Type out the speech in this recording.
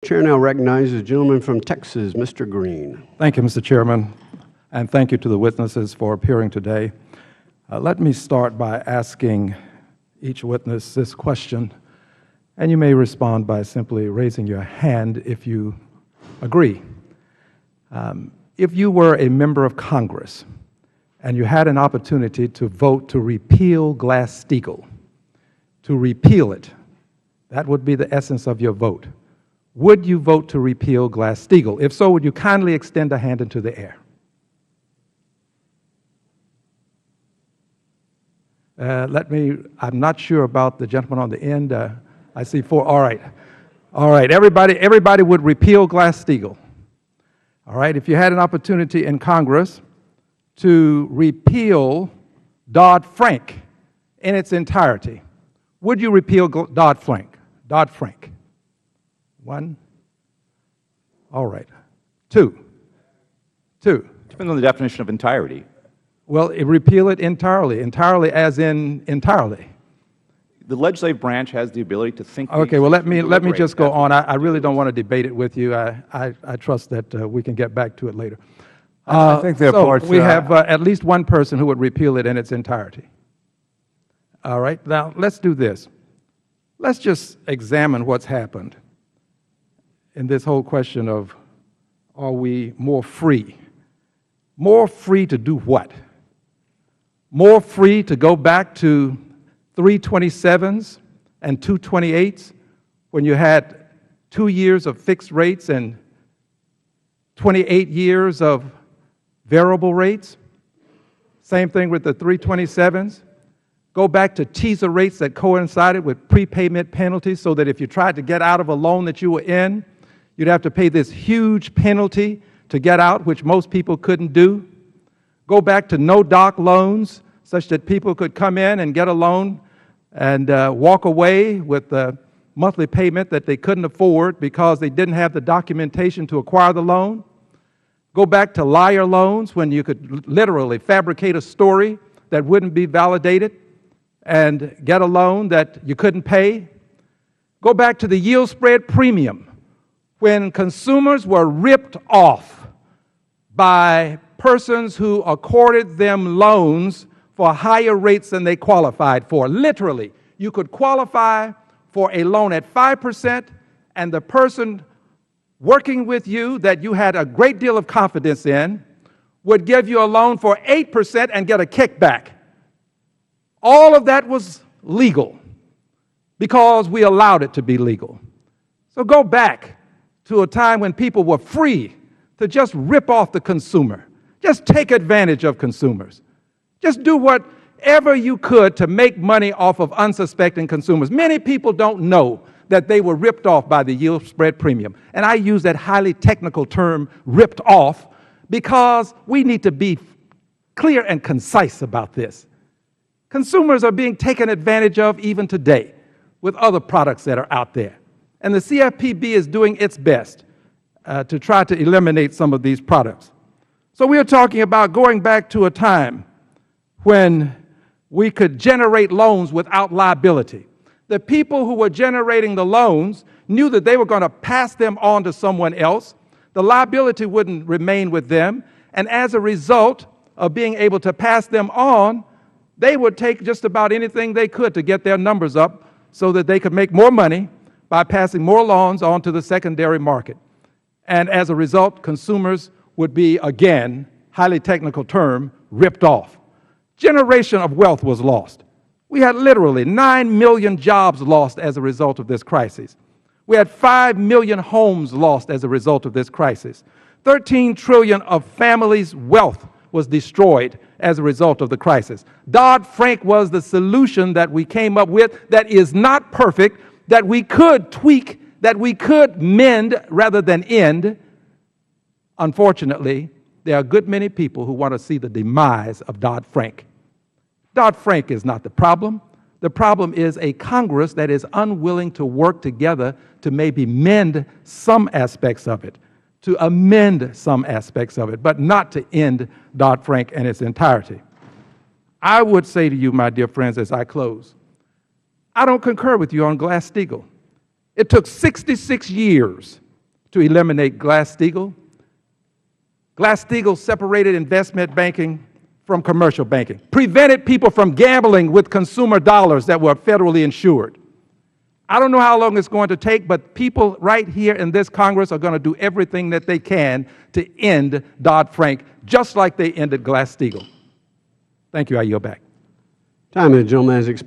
Chair now recognizes the gentleman from Texas, Mr. Green. Thank you, Mr. Chairman, and thank you to the witnesses for appearing today. Let me start by asking each witness this question, and you may respond by simply raising your hand if you agree. If you were a member of Congress and you had an opportunity to vote to repeal Glass-Steagall, to repeal it, that would be the essence of your vote. Would you vote to repeal Glass-Steagall? If so, would you kindly extend a hand into the air? I'm not sure about the gentleman on the end. I see four. All right. All right. Everybody would repeal Glass-Steagall. All right. If you had an opportunity in Congress to repeal Dodd-Frank in its entirety, would you repeal Dodd-Frank? Dodd-Frank. One. All right. Two. Depends on the definition of entirety. Well, repeal it entirely. Entirely as in entirely. The legislative branch has the ability to think. Okay, well, let me just go on. I really don't want to debate it with you. I trust that we can get back to it later. I think there are parts. We have at least one person who would repeal it in its entirety. All right. Now, let's do this. Let's just examine what's happened in this whole question of, are we more free? More free to do what? More free to go back to 327s and 228s when you had 2 years of fixed rates and 28 years of variable rates? Same thing with the 327s. Go back to teaser rates that coincided with prepayment penalties so that if you tried to get out of a loan that you were in, you'd have to pay this huge penalty to get out, which most people couldn't do. Go back to no-doc loans, such that people could come in and get a loan and walk away with a monthly payment that they couldn't afford because they didn't have the documentation to acquire the loan. Go back to liar loans when you could literally fabricate a story that wouldn't be validated and get a loan that you couldn't pay. Go back to the yield spread premium when consumers were ripped off by persons who accorded them loans for higher rates than they qualified for. Literally, you could qualify for a loan at 5%, and the person working with you that you had a great deal of confidence in would give you a loan for 8% and get a kickback. All of that was legal because we allowed it to be legal. So go back to a time when people were free to just rip off the consumer. Just take advantage of consumers. Just do whatever you could to make money off of unsuspecting consumers. Many people don't know that they were ripped off by the yield spread premium. And I use that highly technical term, ripped off, because we need to be clear and concise about this. Consumers are being taken advantage of even today with other products that are out there. And the CFPB is doing its best to try to eliminate some of these products. So we are talking about going back to a time when we could generate loans without liability. The people who were generating the loans knew that they were going to pass them on to someone else. The liability wouldn't remain with them. And as a result of being able to pass them on, they would take just about anything they could to get their numbers up so that they could make more money by passing more loans on to the secondary market. And as a result, consumers would be, again, highly technical term, ripped off. Generation of wealth was lost. We had literally 9 million jobs lost as a result of this crisis. We had 5 million homes lost as a result of this crisis. 13 trillion of families' wealth was destroyed as a result of the crisis. Dodd-Frank was the solution that we came up with that is not perfect, that we could tweak, that we could mend rather than end. Unfortunately, there are a good many people who want to see the demise of Dodd-Frank. Dodd-Frank is not the problem. The problem is a Congress that is unwilling to work together to maybe mend some aspects of it, to amend some aspects of it, but not to end Dodd-Frank in its entirety. I would say to you, my dear friends, as I close, I don't concur with you on Glass-Steagall. It took 66 years to eliminate Glass-Steagall. Glass-Steagall separated investment banking from commercial banking, prevented people from gambling with consumer dollars that were federally insured. I don't know how long it's going to take, but people right here in this Congress are going to do everything that they can to end Dodd-Frank, just like they ended Glass-Steagall. Thank you. I yield back. Time of the gentleman has expired.